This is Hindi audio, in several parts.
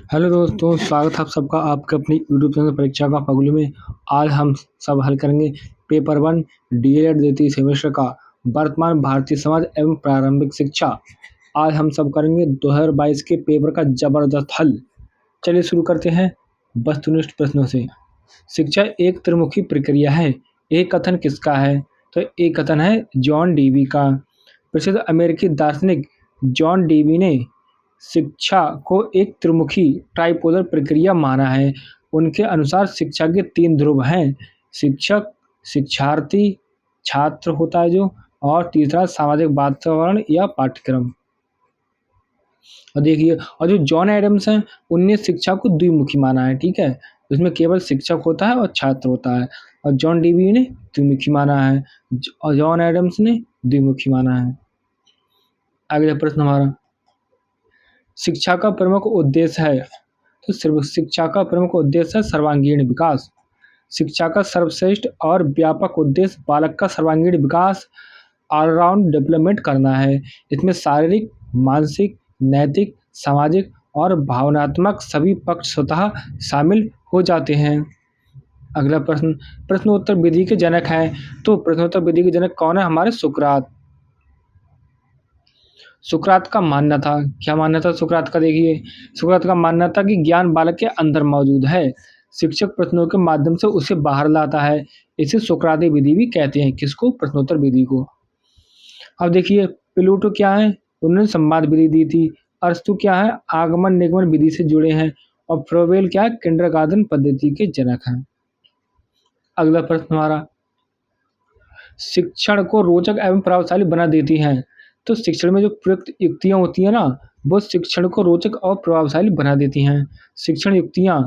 हेलो दोस्तों, स्वागत है आप सबका आपके अपनी यूट्यूब चैनल परीक्षा का पगलू में। आज हम सब हल करेंगे पेपर 1 डीएलएड द्वितीय सेमेस्टर का वर्तमान भारतीय समाज एवं प्रारंभिक शिक्षा। आज हम सब करेंगे 2022 के पेपर का जबरदस्त हल। चलिए शुरू करते हैं वस्तुनिष्ठ प्रश्नों से। शिक्षा एक त्रिमुखी प्रक्रिया है। एक कथन किसका है? तो एक कथन है जॉन डीवी का। प्रसिद्ध अमेरिकी दार्शनिक जॉन डीवी ने शिक्षा को एक त्रिमुखी ट्राइपोलर प्रक्रिया माना है। उनके अनुसार शिक्षा के 3 ध्रुव हैं: शिक्षक, शिक्षार्थी, छात्र होता है जो, और तीसरा सामाजिक वातावरण या पाठ्यक्रम। और देखिए, और जो जॉन एडम्स हैं उनने शिक्षा को द्विमुखी माना है, ठीक है। उसमें केवल शिक्षक होता है और छात्र होता है। और जॉन डीवी ने द्विमुखी माना है और जॉन एडम्स ने द्विमुखी माना है। अगला प्रश्न हमारा, शिक्षा का प्रमुख उद्देश्य है। तो सिर्फ शिक्षा का प्रमुख उद्देश्य है सर्वांगीण विकास। शिक्षा का सर्वश्रेष्ठ और व्यापक उद्देश्य बालक का सर्वांगीण विकास, ऑलराउंड डेवलपमेंट करना है। इसमें शारीरिक, मानसिक, नैतिक, सामाजिक और भावनात्मक सभी पक्ष स्वतः शामिल हो जाते हैं। अगला प्रश्न, प्रश्नोत्तर विधि के जनक हैं। तो प्रश्नोत्तर विधि के जनक कौन है? हमारे सुकरात। सुकरात का मानना था, क्या मानना था सुकरात का? देखिए, सुकरात का मानना था कि ज्ञान बालक के अंदर मौजूद है, शिक्षक प्रश्नों के माध्यम से उसे बाहर लाता है। इसे सुकराती विधि भी कहते हैं। किसको? प्रश्नोत्तर विधि को। अब देखिए, प्लूटो क्या है? उन्होंने संवाद विधि दी थी। अरस्तु क्या है? आगमन निगमन विधि से जुड़े हैं। और फ्रोबेल क्या है? किंडरगार्टन पद्धति के जनक हैं। अगला प्रश्न हमारा, शिक्षण को रोचक एवं प्रभावशाली बना देती हैं। तो शिक्षण में जो प्रयुक्त युक्तियाँ होती हैं ना, वो शिक्षण को रोचक और प्रभावशाली बना देती हैं। शिक्षण युक्तियाँ,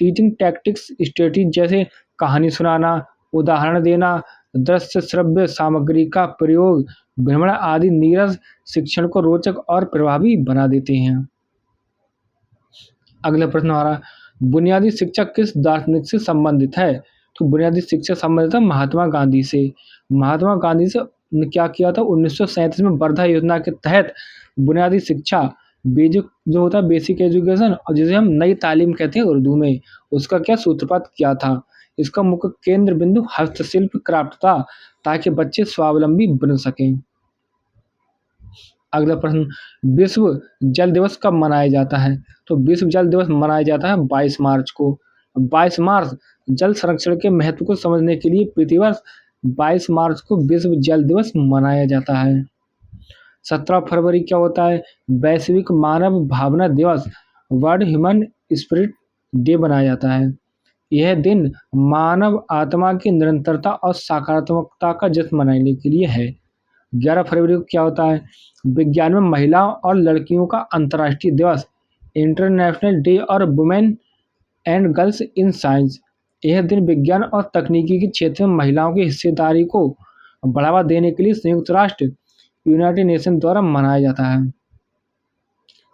टीचिंग टैक्टिक्स स्ट्रेटजी, जैसे कहानी सुनाना, उदाहरण देना, दृश्य श्रव्य सामग्री का प्रयोग, भ्रमण आदि नीरस शिक्षण को रोचक और प्रभावी बना देते हैं। अगला प्रश्न हमारा, बुनियादी शिक्षा किस दार्शनिक से संबंधित है? तो बुनियादी शिक्षा संबंधित है महात्मा गांधी से। महात्मा गांधी से ने क्या किया था? 1937 में वर्धा योजना के तहत बुनियादी शिक्षा, बेसिक जो होता है बेसिक एजुकेशन, और जिसे हम नई तालीम कहते हैं उर्दू में, उसका क्या सूत्रपात किया था। इसका मुख्य केंद्र बिंदु हस्तशिल्प क्राफ्ट था, ताकि बच्चे स्वावलंबी बन सकें। अगला प्रश्न, विश्व जल दिवस कब मनाया जाता है? तो विश्व जल दिवस मनाया जाता है 22 मार्च को। 22 मार्च जल संरक्षण के महत्व को समझने के लिए प्रतिवर्ष 22 मार्च को विश्व जल दिवस मनाया जाता है। 17 फरवरी क्या होता है? वैश्विक मानव भावना दिवस, वर्ल्ड ह्यूमन स्पिरिट डे बनाया जाता है। यह दिन मानव आत्मा की निरंतरता और सकारात्मकता का जश्न मनाने के लिए है। 11 फरवरी को क्या होता है? विज्ञान में महिलाओं और लड़कियों का अंतर्राष्ट्रीय दिवस, इंटरनेशनल डे और women and girls in science. यह दिन विज्ञान और तकनीकी के क्षेत्र में महिलाओं की हिस्सेदारी को बढ़ावा देने के लिए संयुक्त राष्ट्र यूनाइटेड नेशन द्वारा मनाया जाता है।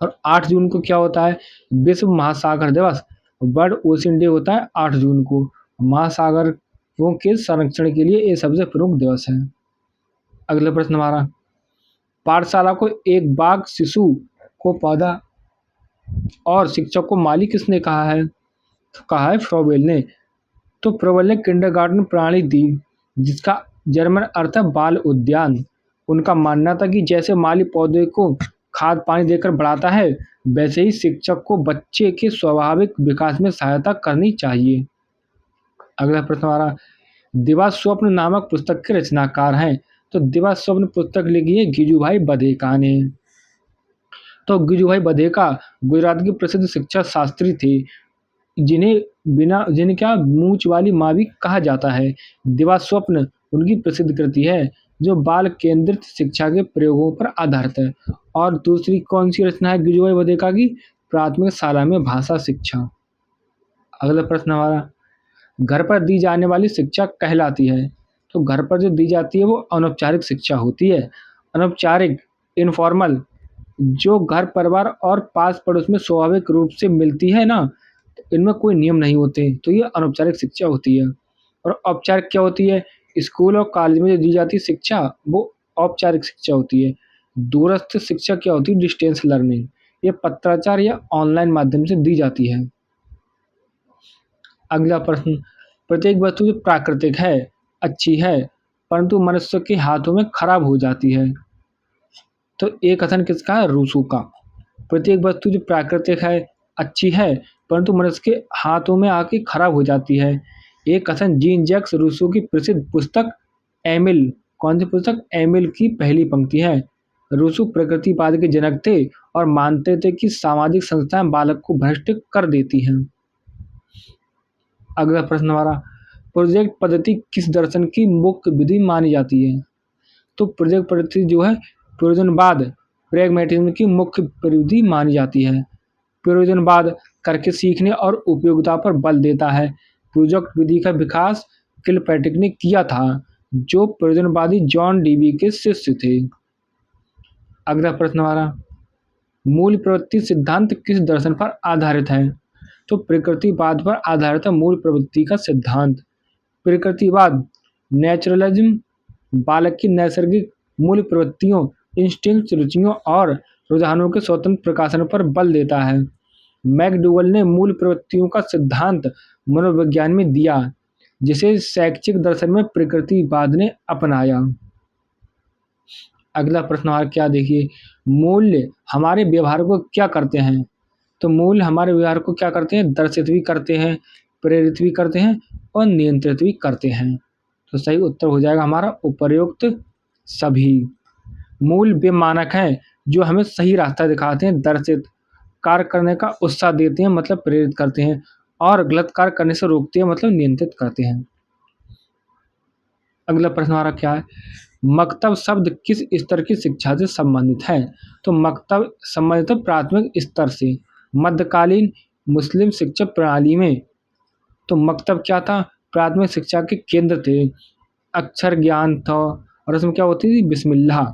और 8 जून को क्या होता है? विश्व महासागर दिवस, वर्ल्ड ओशन डे होता है 8 जून को। महासागरों के संरक्षण के लिए ये सबसे प्रमुख दिवस है। अगला प्रश्न हमारा, पाठशाला को एक बाग, शिशु को पौधा और शिक्षक को माली किसने कहा है? तो कहा है फ्रोबेल ने। तो फ्रोबेल ने किंडरगार्टन प्रणाली दी, जिसका जर्मन अर्थ है बाल उद्यान। उनका मानना था कि जैसे माली पौधे को खाद पानी देकर बढ़ाता है, वैसे ही शिक्षक को बच्चे के स्वाभाविक विकास में सहायता करनी चाहिए। अगला प्रश्न हमारा, दिवा स्वप्न नामक पुस्तक के रचनाकार हैं। तो दिवा स्वप्न पुस्तक लिखी है गिजुभाई बधेका ने। तो गिजुभाई बधेका गुजरात के प्रसिद्ध शिक्षा शास्त्री थे, जिन्हें क्या मूंछ वाली माँ भी कहा जाता है। दिवा स्वप्न उनकी प्रसिद्ध कृति है, जो बाल केंद्रित शिक्षा के प्रयोगों पर आधारित है। और दूसरी कौन सी रचना है गिजुभाई बधेका की? प्राथमिक शाला में भाषा शिक्षा। अगला प्रश्न हमारा, घर पर दी जाने वाली शिक्षा कहलाती है। तो घर पर जो दी जाती है वो अनौपचारिक शिक्षा होती है। अनौपचारिक, इनफॉर्मल, जो घर परिवार और पास पड़ोस में स्वाभाविक रूप से मिलती है ना, तो इनमें कोई नियम नहीं होते, तो ये अनौपचारिक शिक्षा होती है। और औपचारिक क्या होती है? स्कूल और कॉलेज में जो दी जाती शिक्षा वो औपचारिक शिक्षा होती है। दूरस्थ शिक्षा क्या होती है? Distance learning. ये पत्राचार या ऑनलाइन माध्यम से दी जाती है। अगला प्रश्न, प्रत्येक वस्तु जो प्राकृतिक है, अच्छी है, परंतु मनुष्य के हाथों में खराब हो जाती है। तो ये कथन किसका है? रूसो का। प्रत्येक वस्तु जो प्राकृतिक है, अच्छी है, परंतु मनुष्य के हाथों में आके खराब हो जाती है। ये कथन जीन जैक्स रूसो की प्रसिद्ध पुस्तक एमिल, कौन सी पुस्तक? एमिल की पहली पंक्ति है। रूसो प्रकृतिवाद के जनक थे और मानते थे कि सामाजिक संस्थाएं बालक को भ्रष्ट कर देती हैं। अगला प्रश्न हमारा, प्रोजेक्ट पद्धति किस दर्शन की मुख्य विधि मानी जाती है? तो प्रोजेक्ट पद्धति जो है प्रयोजनवाद, प्रैग्मैटिज्म की मुख्य विधि मानी जाती है। प्रयोजनवाद करके सीखने और उपयोगिता पर बल देता है। प्रोजेक्ट विधि का विकास किलपैट्रिक ने किया था, जो प्रयोजनवादी जॉन डीवी के शिष्य थे। अगला प्रश्न हमारा, मूल प्रवृत्ति सिद्धांत किस दर्शन पर आधारित है? तो प्रकृतिवाद पर आधारित है मूल प्रवृत्ति का सिद्धांत। प्रकृतिवाद, नेचुरलिज्म बालक की नैसर्गिक मूल प्रवृत्तियों, इंस्टिंक्ट्स, रुचियों और रुझानों के स्वतंत्र प्रकाशन पर बल देता है। मैकडूगल ने मूल प्रवृत्तियों का सिद्धांत मनोविज्ञान में दिया, जिसे शैक्षिक दर्शन में प्रकृतिवाद ने अपनाया। अगला प्रश्न और क्या देखिए, मूल्य हमारे व्यवहार को क्या करते हैं? तो मूल्य हमारे व्यवहार को क्या करते हैं? दर्शित भी करते हैं, प्रेरित भी करते हैं और नियंत्रित भी करते हैं। तो सही उत्तर हो जाएगा हमारा उपर्युक्त सभी। मूल वे मानक हैं जो हमें सही रास्ता दिखाते हैं, दर्शित कार्य करने का उत्साह देते हैं मतलब प्रेरित करते हैं, और गलत कार्य करने से रोकते हैं मतलब नियंत्रित करते हैं। अगला प्रश्न हमारा क्या है, मकतब शब्द किस स्तर की शिक्षा से संबंधित है? तो मकतब संबंधित है प्राथमिक स्तर से। मध्यकालीन मुस्लिम शिक्षा प्रणाली में तो मकतब क्या था? प्राथमिक शिक्षा के केंद्र थे, अक्षर ज्ञान था, और उसमें क्या होती थी? बिस्मिल्लाह।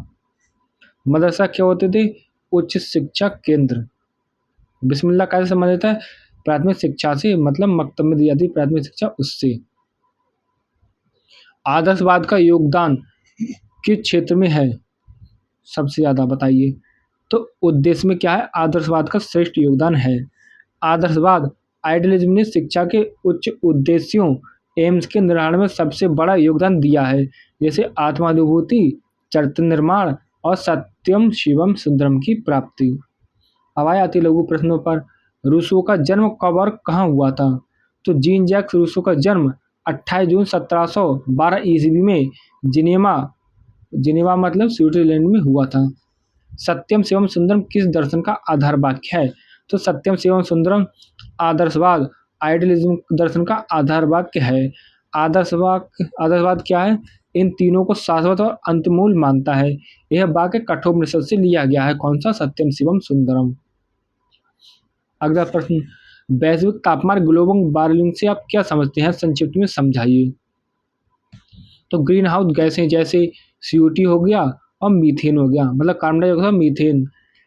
मदरसा क्या होते थे? उच्च शिक्षा केंद्र। बिस्मिल्लाह कैसे संबंधित है? प्राथमिक शिक्षा से, मतलब मकतब में दी जाती प्राथमिक शिक्षा उससे। आदर्शवाद का योगदान किस क्षेत्र में है सबसे ज़्यादा बताइए? तो उद्देश्य में क्या है? आदर्शवाद का श्रेष्ठ योगदान है। आदर्शवाद आइडियलिज्म ने शिक्षा के उच्च उद्देश्यों, एम्स के निर्माण में सबसे बड़ा योगदान दिया है, जैसे आत्मानुभूति, चरित्र निर्माण और सत्यम शिवम सुंदरम की प्राप्ति। अब आए अति लघु प्रश्नों पर। रूसो का जन्म कब और कहाँ हुआ था? तो जीन जैक्स रूसो का जन्म 28 जून 1712 ईस्वी में जिनेवा, जिनेवा मतलब स्विट्जरलैंड में हुआ था। सत्यम शिवम सुंदरम किस दर्शन का आधार वाक्य है? तो सत्यम शिवम सुंदरम आदर्शवाद, आइडियलिज्म दर्शन का आधार वाक्य है। आदर्शवाद क्या है? इन तीनों को शाश्वत और अंतमूल मानता है। यह वाक्य कठोपनिषद से लिया गया है। कौन सा? सत्यम शिवम सुंदरम। अगला प्रश्न, वैश्विक तापमान ग्लोबल वार्मिंग से आप क्या समझते हैं? संक्षिप्त में समझाइए। तो ग्रीन हाउस गैसें जैसे CO2 हो गया और मीथेन हो गया, मतलब कार्बन डाइऑक्साइड, मीथेन,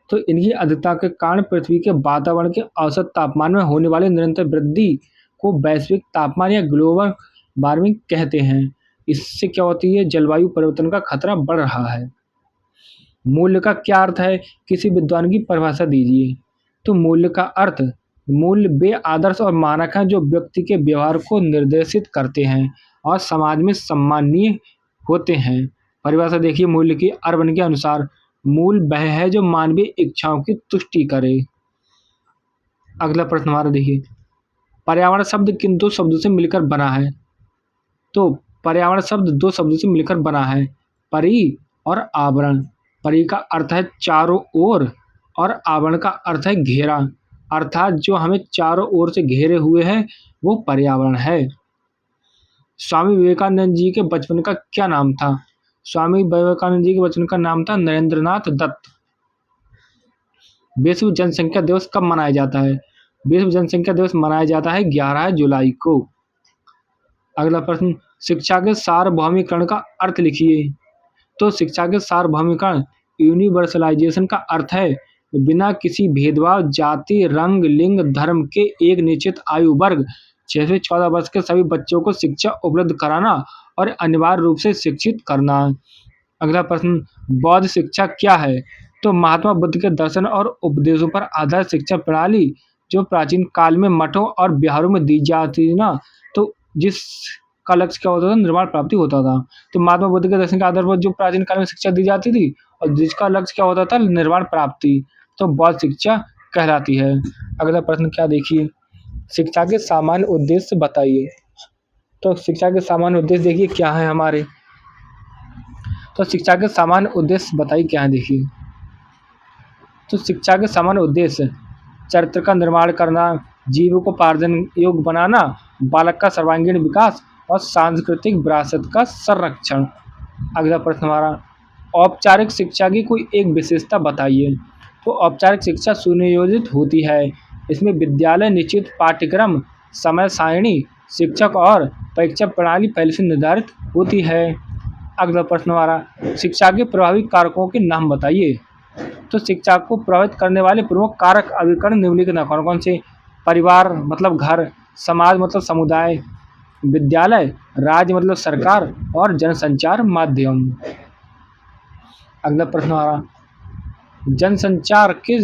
तो इनकी अधिकता के कारण पृथ्वी के वातावरण के औसत तापमान में होने वाली निरंतर वृद्धि को वैश्विक तापमान या ग्लोबल वार्मिंग कहते हैं। इससे क्या होती है? जलवायु परिवर्तन का खतरा बढ़ रहा है। मूल्य का क्या अर्थ है? किसी विद्वान की परिभाषा दीजिए। तो मूल्य का अर्थ, मूल्य वे आदर्श और मानक हैं जो व्यक्ति के व्यवहार को निर्देशित करते हैं और समाज में सम्माननीय होते हैं। परिभाषा देखिए मूल्य की, अर्बन के अनुसार मूल वह है जो मानवीय इच्छाओं की तुष्टि करे। अगला प्रश्न हमारा देखिए, पर्यावरण शब्द किन दो शब्दों से मिलकर बना है? तो पर्यावरण शब्द दो शब्दों से मिलकर बना है, परि और आवरण। परि का अर्थ है चारों ओर और आवरण का अर्थ है घेरा, अर्थात जो हमें चारों ओर से घेरे हुए है वो पर्यावरण है। स्वामी विवेकानंद जी के बचपन का क्या नाम था? स्वामी विवेकानंद जी के बचपन का नाम था नरेंद्रनाथ दत्त। विश्व जनसंख्या दिवस कब मनाया जाता है? विश्व जनसंख्या दिवस मनाया जाता है 11 जुलाई को। अगला प्रश्न, शिक्षा के सार्वभौमिकरण का अर्थ लिखिए। तो शिक्षा के सार्वभौमिकरण, यूनिवर्सलाइजेशन का अर्थ है बिना किसी भेदभाव, जाति, रंग, लिंग, धर्म के एक निश्चित आयु वर्ग 6 से 14 वर्ष के सभी बच्चों को शिक्षा उपलब्ध कराना और अनिवार्य रूप से शिक्षित करना। अगला प्रश्न, बौद्ध शिक्षा क्या है? तो महात्मा बुद्ध के दर्शन और उपदेशों पर आधारित शिक्षा प्रणाली जो प्राचीन काल में मठों और बिहारों में दी जाती थी ना, तो जिसका लक्ष्य क्या होता था? निर्वाण प्राप्ति होता था। तो महात्मा बुद्ध के दर्शन के आधार पर जो प्राचीन काल में शिक्षा दी जाती थी और जिसका लक्ष्य क्या होता था? निर्वाण प्राप्ति, तो बौद्ध शिक्षा कहलाती है। अगला प्रश्न क्या देखिए, शिक्षा के सामान्य उद्देश्य बताइए। तो शिक्षा के सामान्य उद्देश्य देखिए क्या है हमारे, तो शिक्षा के सामान्य उद्देश्य बताइए क्या है देखिए। तो शिक्षा के सामान्य उद्देश्य चरित्र का निर्माण करना, जीविकोपार्जन योग्य बनाना, बालक का सर्वांगीण विकास और सांस्कृतिक विरासत का संरक्षण। अगला प्रश्न हमारा, औपचारिक शिक्षा की कोई एक विशेषता बताइए। तो औपचारिक शिक्षा सुनियोजित होती है। इसमें विद्यालय निश्चित पाठ्यक्रम, समय सारिणी, शिक्षक और परीक्षा प्रणाली पहले से निर्धारित होती है। अगला प्रश्न हमारा, शिक्षा के प्रभावी कारकों के नाम बताइए। तो शिक्षा को प्रभावित करने वाले प्रमुख कारक अभिकरण निम्नलिखित हैं। कौन कौन से? परिवार मतलब घर, समाज मतलब समुदाय, विद्यालय, राज्य मतलब सरकार और जनसंचार माध्यम। अगला प्रश्न हमारा, जनसंचार के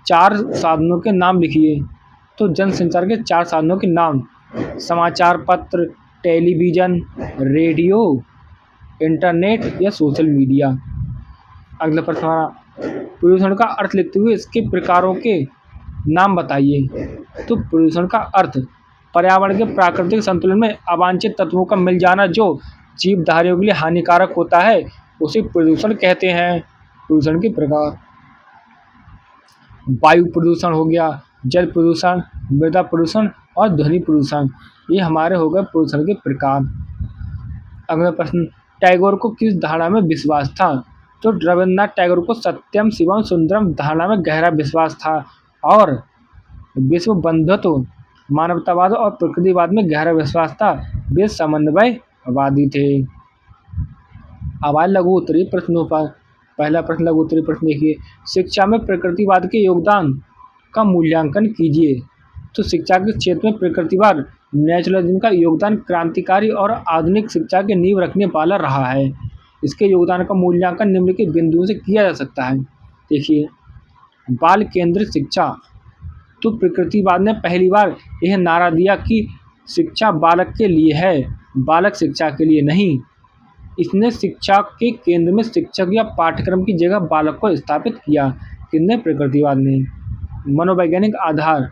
4 साधनों के नाम लिखिए। तो जनसंचार के 4 साधनों के नाम, समाचार पत्र, टेलीविज़न, रेडियो, इंटरनेट या सोशल मीडिया। अगला प्रश्न हमारा, प्रदूषण का अर्थ लिखते हुए इसके प्रकारों के नाम बताइए। तो प्रदूषण का अर्थ पर्यावरण के प्राकृतिक संतुलन में अवांछित तत्वों का मिल जाना जो जीवधारियों के लिए हानिकारक होता है, उसे प्रदूषण कहते हैं। प्रदूषण के प्रकार, वायु प्रदूषण हो गया, जल प्रदूषण, मृदा प्रदूषण और ध्वनि प्रदूषण, ये हमारे हो गए प्रदूषण के प्रकार। अगला प्रश्न, टैगोर को किस धारणा में विश्वास था? तो रविन्द्रनाथ टैगोर को सत्यम शिवम सुंदरम धारणा में गहरा विश्वास था और विश्व बंधुत्व, मानवतावाद और प्रकृतिवाद में गहरा विश्वास था। वे समन्वयवादी थे। अब आए लघु उत्तरीय प्रश्नों पर। पहला प्रश्न लघु उत्तरीय प्रश्न देखिए, शिक्षा में प्रकृतिवाद के योगदान का मूल्यांकन कीजिए। तो शिक्षा के क्षेत्र में प्रकृतिवाद नेचुरलिज्म का योगदान क्रांतिकारी और आधुनिक शिक्षा के नींव रखने वाला रहा है। इसके योगदान का मूल्यांकन निम्नलिखित बिंदुओं से किया जा सकता है। देखिए, बाल केंद्रित शिक्षा, तो प्रकृतिवाद ने पहली बार यह नारा दिया कि शिक्षा बालक के लिए है, बालक शिक्षा के लिए नहीं। इसने शिक्षा के केंद्र में शिक्षक या पाठ्यक्रम की जगह बालक को स्थापित किया। किसने? प्रकृतिवाद ने। मनोवैज्ञानिक आधार,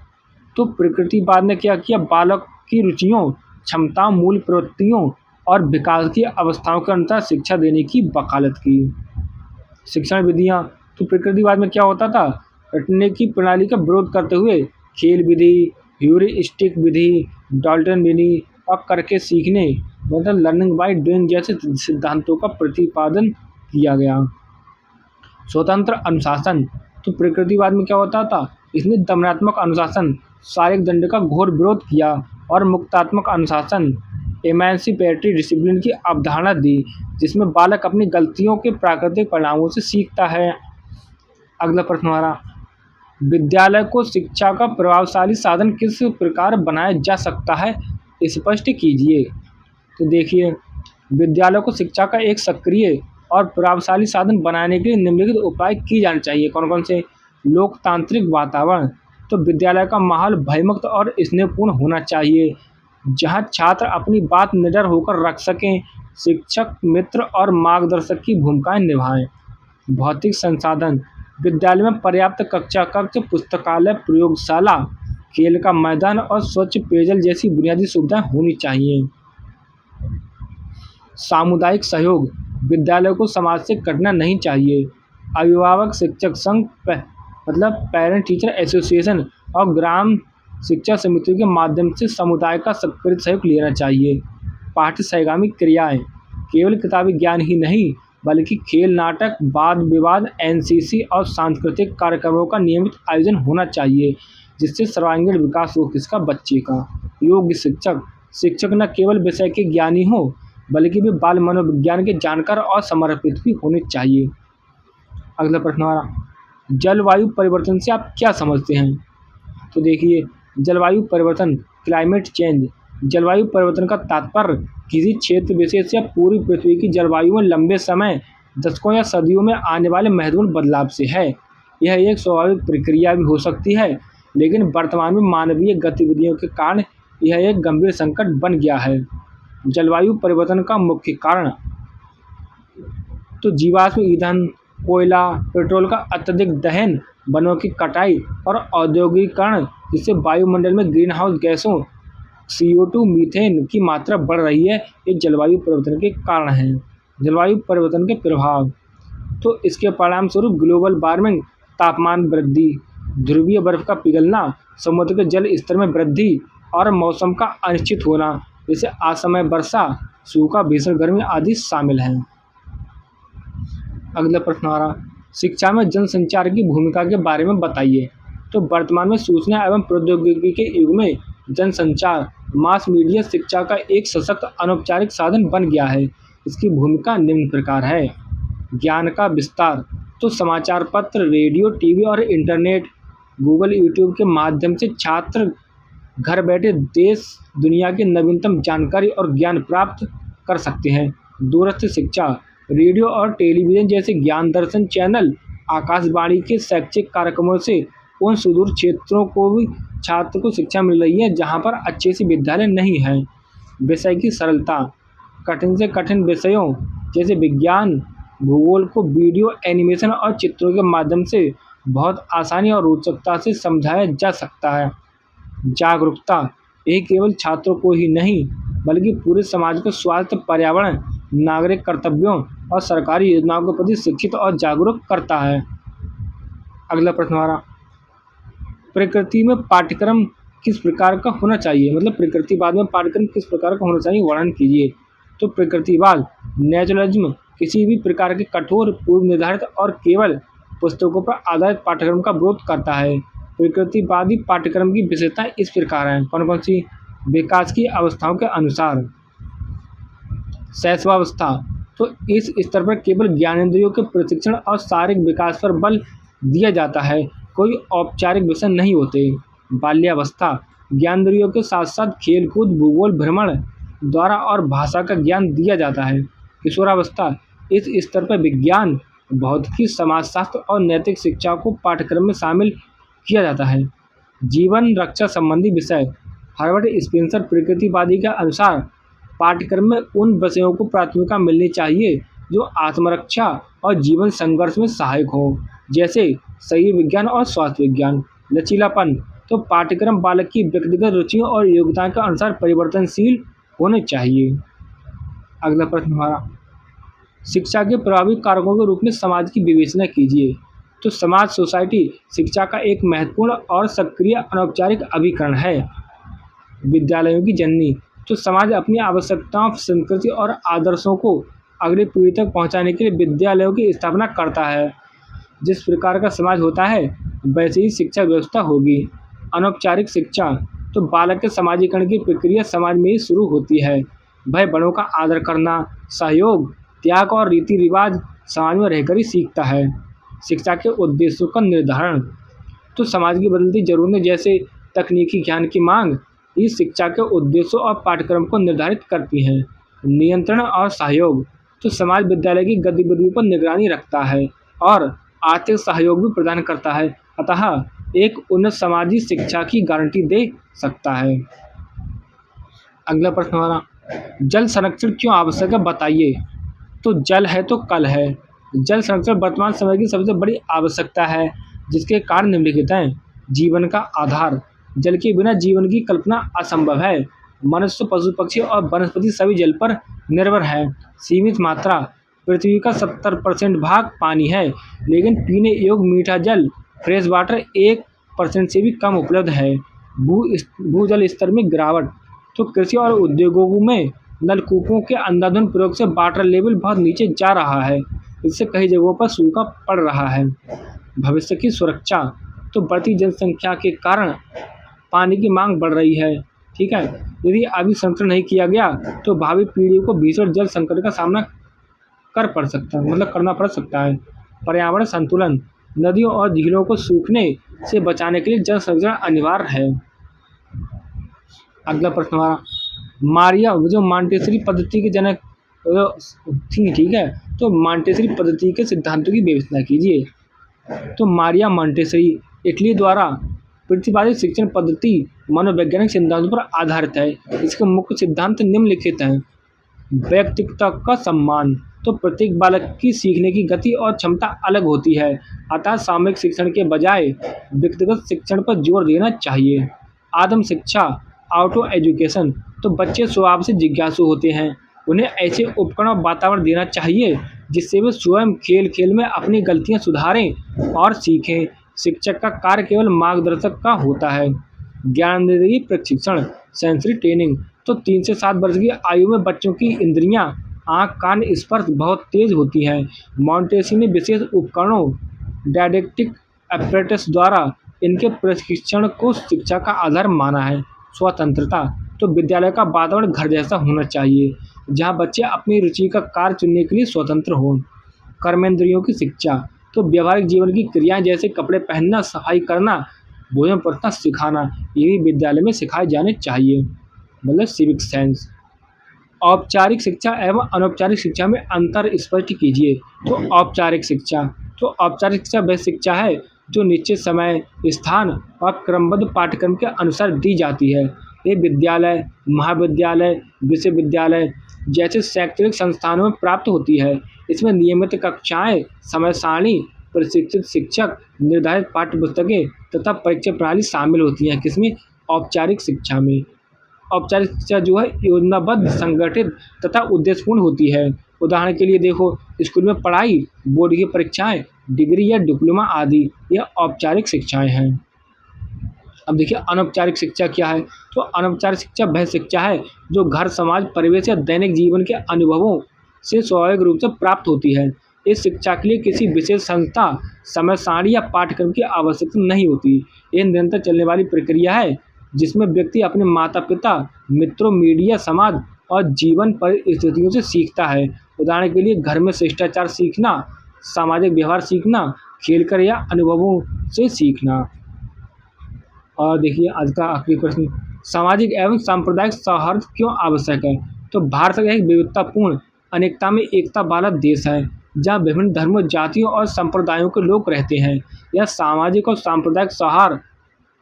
तो प्रकृतिवाद ने क्या किया? बालक की रुचियों, क्षमताओं, मूल प्रवृत्तियों और विकास की अवस्थाओं के अनुसार शिक्षा देने की वकालत की। शिक्षण विधियाँ, तो प्रकृतिवाद में क्या होता था? रटने की प्रणाली का विरोध करते हुए खेल विधि, ह्यूरिस्टिक विधि, डाल्टन विधि और करके सीखने मतलब लर्निंग बाय डूइंग जैसे सिद्धांतों का प्रतिपादन किया गया। स्वतंत्र अनुशासन, तो प्रकृतिवाद में क्या होता था? इसने दमनात्मक अनुशासन, शारीरिक दंड का घोर विरोध किया और मुक्तात्मक अनुशासन, एमेंसिपेटरी डिसिप्लिन की अवधारणा दी, जिसमें बालक अपनी गलतियों के प्राकृतिक परिणामों से सीखता है। अगला प्रश्न हमारा, विद्यालय को शिक्षा का प्रभावशाली साधन किस प्रकार बनाया जा सकता है, स्पष्ट कीजिए। तो देखिए, विद्यालय को शिक्षा का एक सक्रिय और प्रभावशाली साधन बनाने के लिए निम्नलिखित उपाय किए जाने चाहिए। कौन कौन से? लोकतांत्रिक वातावरण, तो विद्यालय का माहौल भयमुक्त और स्नेहपूर्ण होना चाहिए, जहां छात्र अपनी बात निडर होकर रख सकें। शिक्षक, मित्र और मार्गदर्शक की भूमिकाएं निभाएं। भौतिक संसाधन, विद्यालय में पर्याप्त कक्षा कक्ष, पुस्तकालय, प्रयोगशाला, खेल का मैदान और स्वच्छ पेयजल जैसी बुनियादी सुविधाएं होनी चाहिए। सामुदायिक सहयोग, विद्यालय को समाज से कटना नहीं चाहिए। अभिभावक शिक्षक संघ मतलब पेरेंट टीचर एसोसिएशन और ग्राम शिक्षा समितियों के माध्यम से समुदाय का सक्रिय सहयोग लेना चाहिए। पाठ्य सहगामी क्रियाएं, केवल किताबी ज्ञान ही नहीं बल्कि खेल, नाटक, वाद विवाद, एनसीसी और सांस्कृतिक कार्यक्रमों का नियमित आयोजन होना चाहिए, जिससे सर्वांगीण विकास हो किसका? बच्चे का। योग्य शिक्षक, शिक्षक न केवल विषय के ज्ञानी हो बल्कि वे बाल मनोविज्ञान के जानकार और समर्पित भी होने चाहिए। अगला प्रश्न हमारा, जलवायु परिवर्तन से आप क्या समझते हैं? तो देखिए, जलवायु परिवर्तन, क्लाइमेट चेंज, जलवायु परिवर्तन का तात्पर्य किसी क्षेत्र विशेष या पूरी पृथ्वी की जलवायु में लंबे समय दशकों या सदियों में आने वाले महत्वपूर्ण बदलाव से है। यह एक स्वाभाविक प्रक्रिया भी हो सकती है, लेकिन वर्तमान में मानवीय गतिविधियों के कारण यह एक गंभीर संकट बन गया है। जलवायु परिवर्तन का मुख्य कारण तो जीवाश्म ईंधन, कोयला, पेट्रोल का अत्यधिक दहन, वनों की कटाई और औद्योगिकीकरण, जिससे वायुमंडल में ग्रीन हाउस गैसों CO2 मीथेन की मात्रा बढ़ रही है, ये जलवायु परिवर्तन के कारण हैं। जलवायु परिवर्तन के प्रभाव तो इसके परिणाम स्वरूप ग्लोबल वार्मिंग, तापमान वृद्धि, ध्रुवीय बर्फ का पिघलना, समुद्र के जल स्तर में वृद्धि और मौसम का अनिश्चित होना, जैसे असमय वर्षा, सूखा, भीषण गर्मी आदि शामिल हैं। अगला प्रश्न आ रहा, शिक्षा में जनसंचार की भूमिका के बारे में बताइए। तो वर्तमान में सूचना एवं प्रौद्योगिकी के युग में जनसंचार, मास मीडिया शिक्षा का एक सशक्त अनौपचारिक साधन बन गया है। इसकी भूमिका निम्न प्रकार है। ज्ञान का विस्तार तो समाचार पत्र, रेडियो, टीवी और इंटरनेट, गूगल, यूट्यूब के माध्यम से छात्र घर बैठे देश दुनिया की नवीनतम जानकारी और ज्ञान प्राप्त कर सकते हैं। दूरस्थ शिक्षा, रेडियो और टेलीविज़न जैसे ज्ञान दर्शन चैनल, आकाशवाणी के शैक्षिक कार्यक्रमों से उन सुदूर क्षेत्रों को भी छात्र को शिक्षा मिल रही है जहां पर अच्छे से विद्यालय नहीं है। विषय की सरलता, कठिन से कठिन विषयों जैसे विज्ञान, भूगोल को वीडियो, एनिमेशन और चित्रों के माध्यम से बहुत आसानी और रोचकता से समझाया जा सकता है। जागरूकता, ये केवल छात्रों को ही नहीं बल्कि पूरे समाज को स्वास्थ्य, पर्यावरण, नागरिक कर्तव्यों और सरकारी योजनाओं के प्रति शिक्षित और जागरूक करता है। अगला प्रश्न हमारा, प्रकृति में पाठ्यक्रम किस प्रकार का होना चाहिए, मतलब प्रकृतिवाद में पाठ्यक्रम किस प्रकार का होना चाहिए, वर्णन कीजिए। तो प्रकृतिवाद नेचुरलिज्म किसी भी प्रकार के कठोर, पूर्व निर्धारित और केवल पुस्तकों पर आधारित पाठ्यक्रम का विरोध करता है। प्रकृतिवादी पाठ्यक्रम की विशेषताएं इस प्रकार हैं। कौन कौन सी? विकास की अवस्थाओं के अनुसार, शैशवावस्था तो इस स्तर पर केवल ज्ञानेंद्रियों के प्रशिक्षण और शारीरिक विकास पर बल दिया जाता है, कोई औपचारिक विषय नहीं होते। बाल्यावस्था, ज्ञानेंद्रियों के साथ साथ खेलकूद, भूगोल, भ्रमण द्वारा और भाषा का ज्ञान दिया जाता है। किशोरावस्था, इस स्तर पर विज्ञान, भौतिकी, समाजशास्त्र और नैतिक शिक्षा को पाठ्यक्रम में शामिल किया जाता है। जीवन रक्षा संबंधी विषय, हर्बर्ट स्पेंसर प्रकृतिवादी के अनुसार पाठ्यक्रम में उन विषयों को प्राथमिकता मिलनी चाहिए जो आत्मरक्षा और जीवन संघर्ष में सहायक हो, जैसे शरीर विज्ञान और स्वास्थ्य विज्ञान। लचीलापन, तो पाठ्यक्रम बालक की व्यक्तिगत रुचियों और योग्यता के अनुसार परिवर्तनशील होने चाहिए। अगला प्रश्न हमारा, शिक्षा के प्रभावी कारकों के रूप में समाज की विवेचना कीजिए। तो समाज, सोसाइटी शिक्षा का एक महत्वपूर्ण और सक्रिय अनौपचारिक अभिकरण है। विद्यालयों की जननी, तो समाज अपनी आवश्यकताओं, संस्कृति और आदर्शों को अगली पीढ़ी तक पहुंचाने के लिए विद्यालयों की स्थापना करता है। जिस प्रकार का समाज होता है वैसे ही शिक्षा व्यवस्था होगी। अनौपचारिक शिक्षा, तो बालक के समाजीकरण की प्रक्रिया समाज में ही शुरू होती है। वह बड़ों का आदर करना, सहयोग, त्याग और रीति रिवाज समाज में रहकर ही सीखता है। शिक्षा के उद्देश्यों का निर्धारण, तो समाज की बदलती जरूरतें जैसे तकनीकी ज्ञान की मांग इस शिक्षा के उद्देश्यों और पाठ्यक्रम को निर्धारित करती हैं। नियंत्रण और सहयोग, तो समाज विद्यालय की गतिविधियों पर निगरानी रखता है और आर्थिक सहयोग भी प्रदान करता है, अतः एक उन्नत समाजी शिक्षा की गारंटी दे सकता है। अगला प्रश्न हमारा, जल संरक्षण क्यों आवश्यक है बताइए। तो जल है तो कल है। जल संरक्षण वर्तमान समय की सबसे बड़ी आवश्यकता है, जिसके कारण निम्नलिखित हैं। जीवन का आधार, जल के बिना जीवन की कल्पना असंभव है। मनुष्य, पशु पक्षी और वनस्पति सभी जल पर निर्भर है। सीमित मात्रा, पृथ्वी का 70% भाग पानी है, लेकिन पीने योग्य मीठा जल फ्रेश वाटर 1% से भी कम उपलब्ध है। भूजल स्तर में गिरावट, तो कृषि और उद्योगों में नलकूपों के अंधाधुंध प्रयोग से वाटर लेवल बहुत नीचे जा रहा है, इससे कई जगहों पर सूखा पड़ रहा है। भविष्य की सुरक्षा, तो बढ़ती जनसंख्या के कारण पानी की मांग बढ़ रही है, ठीक है। यदि अभी संरक्षण नहीं किया गया तो भावी पीढ़ियों को भीषण जल संकट का सामना करना पड़ सकता है। पर्यावरण संतुलन, नदियों और झीलों को सूखने से बचाने के लिए जल संरक्षण अनिवार्य है। अगला प्रश्न हमारा, मारिया जो मॉन्टेसरी पद्धति के जनक थी, ठीक है? तो मॉन्टेसरी पद्धति के सिद्धांतों की विवेचना कीजिए। तो मारिया मॉन्टेसरी इटली द्वारा प्रतिपादित शिक्षण पद्धति मनोवैज्ञानिक सिद्धांतों पर आधारित है। इसके मुख्य सिद्धांत निम्नलिखित हैं। व्यक्तित्व का सम्मान। तो प्रत्येक बालक की सीखने की गति और क्षमता अलग होती है, अतः सामूहिक शिक्षण के बजाय व्यक्तिगत शिक्षण पर जोर देना चाहिए। आत्म शिक्षा, ऑटो एजुकेशन। तो बच्चे स्वभाव से जिज्ञासु होते हैं, उन्हें ऐसे उपकरण और वातावरण देना चाहिए जिससे वे स्वयं खेल खेल में अपनी गलतियां सुधारें और सीखें। शिक्षक का कार्य केवल मार्गदर्शक का होता है। ज्ञानेंद्रिय प्रशिक्षण, सेंसरी ट्रेनिंग। तो 3 से 7 वर्ष की आयु में बच्चों की इंद्रियां आँख, कान, स्पर्श बहुत तेज होती है। मॉन्टेसरी ने विशेष उपकरणों डायडेक्टिक अपरेटस द्वारा इनके प्रशिक्षण को शिक्षा का आधार माना है। स्वतंत्रता। तो विद्यालय का वातावरण घर जैसा होना चाहिए, जहाँ बच्चे अपनी रुचि का कार्य चुनने के लिए स्वतंत्र हों। कर्मेंद्रियों की शिक्षा। तो व्यवहारिक जीवन की क्रियाएं जैसे कपड़े पहनना, सफाई करना, भोजन परोसना सिखाना, ये भी विद्यालय में सिखाए जाने चाहिए, मतलब सिविक सेंस। औपचारिक शिक्षा एवं अनौपचारिक शिक्षा में अंतर स्पष्ट कीजिए। तो औपचारिक शिक्षा, तो औपचारिक शिक्षा वह शिक्षा है जो निश्चित समय, स्थान और क्रमबद्ध पाठ्यक्रम के अनुसार दी जाती है। ये विद्यालय, महाविद्यालय, विश्वविद्यालय जैसे शैक्षणिक संस्थानों में प्राप्त होती है। इसमें नियमित कक्षाएं, समय सारणी, प्रशिक्षित शिक्षक, निर्धारित पाठ्य पुस्तकें तथा परीक्षा प्रणाली शामिल होती हैं। किसमें? औपचारिक शिक्षा में। औपचारिक शिक्षा जो है योजनाबद्ध, संगठित तथा उद्देश्यपूर्ण होती है। उदाहरण के लिए देखो, स्कूल में पढ़ाई, बोर्ड की परीक्षाएं, डिग्री या डिप्लोमा आदि, यह औपचारिक शिक्षाएं हैं। अब देखिए अनौपचारिक शिक्षा क्या है। तो अनौपचारिक शिक्षा वह शिक्षा है जो घर, समाज, परिवेश या दैनिक जीवन के अनुभवों से स्वाभाविक रूप से प्राप्त होती है। इस शिक्षा के लिए किसी विशेष संस्था, समय सारणी या पाठ्यक्रम की आवश्यकता नहीं होती। ये निरंतर चलने वाली प्रक्रिया है जिसमें व्यक्ति अपने माता पिता, मित्रों, मीडिया, समाज और जीवन परिस्थितियों से सीखता है। उदाहरण के लिए घर में शिष्टाचार सीखना, सामाजिक व्यवहार सीखना, खेलकर या अनुभवों से सीखना। और देखिए आज का आखिरी प्रश्न, सामाजिक एवं सांप्रदायिक सौहार्द क्यों आवश्यक है? तो भारत एक विविधतापूर्ण, अनेकता में एकता वाला देश है, जहाँ विभिन्न धर्मों, जातियों और संप्रदायों के लोग रहते हैं। यह सामाजिक और सांप्रदायिक सौहार्द,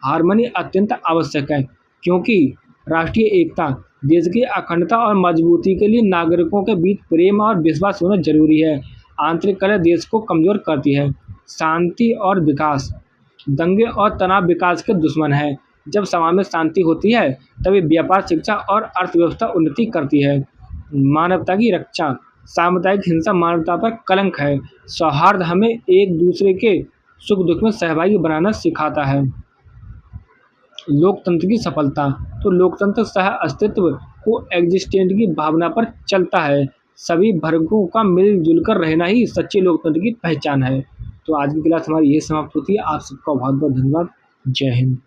हार्मनी अत्यंत आवश्यक है, क्योंकि राष्ट्रीय एकता, देश की अखंडता और मजबूती के लिए नागरिकों के बीच प्रेम और विश्वास होना जरूरी है। आंतरिक कलह देश को कमजोर करती है। शांति और विकास, दंगे और तनाव विकास के दुश्मन है। जब समाज में शांति होती है तभी व्यापार, शिक्षा और अर्थव्यवस्था उन्नति करती है। मानवता की रक्षा, सामुदायिक हिंसा मानवता पर कलंक है। सौहार्द हमें एक दूसरे के सुख दुख में सहभागी बनाना सिखाता है। लोकतंत्र की सफलता, तो लोकतंत्र सह अस्तित्व को एग्जिस्टेंट की भावना पर चलता है। सभी वर्गों का मिलजुल कर रहना ही सच्चे लोकतंत्र की पहचान है। तो आज की क्लास हमारी यही समाप्त होती है। आप सबका बहुत बहुत धन्यवाद। जय हिंद।